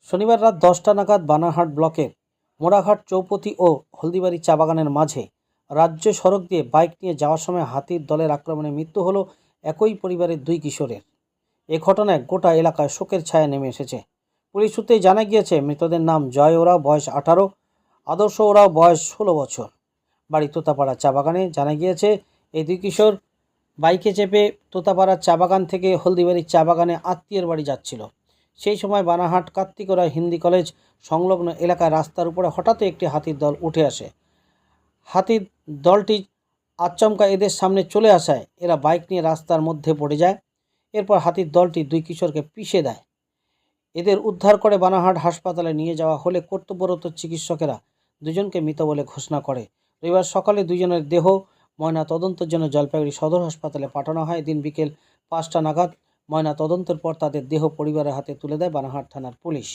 শনিবার রাত 10টা নাগাদ বানারহাট ব্লকের মোড়াঘাট চৌপতি ও হলদিবাড়ি চা বাগানের মাঝে রাজ্য সড়ক দিয়ে বাইক নিয়ে যাওয়ার সময় হাতির দলের আক্রমণে মৃত্যু হলো একই পরিবারের দুই কিশোরের। এ ঘটনায় গোটা এলাকায় শোকের ছায়া নেমে এসেছে। পুলিশ সূত্রে জানা গিয়েছে, মৃতদের নাম জয় ওরাও, বয়স 18, আদর্শ ওরাও, বয়স 16 বছর, বাড়ি তোতাপাড়া চা বাগানে। জানা গিয়েছে, এই দুই কিশোর বাইকে চেপে তোতাপাড়ার চা বাগান থেকে হলদিবাড়ির চা বাগানে আত্মীয়ের বাড়ি যাচ্ছিল। সেই সময় বানারহাট কার্তিকোড়া হিন্দি কলেজ সংলগ্ন এলাকায় রাস্তার উপরে হঠাৎই একটি হাতির দল উঠে আসে। হাতির দলটি আচমকা এদের সামনে চলে আসায় এরা বাইক নিয়ে রাস্তার মধ্যে পড়ে যায়। এরপর হাতির দলটি দুই কিশোরকে পিষে দেয়। এদের উদ্ধার করে বানারহাট হাসপাতালে নিয়ে যাওয়া হলে কর্তব্যরত চিকিৎসকেরা দুজনকে মৃত বলে ঘোষণা করে। রবিবার সকালে দুজনের দেহ ময়না তদন্তের জন্য জলপাইগুড়ি সদর হাসপাতালে পাঠানো হয়। দিন বিকেল 5টা নাগাদ ময়না তদন্তের পর তাদের দেহ পরিবারের হাতে তুলে দেয় বানারহাট থানার পুলিশ।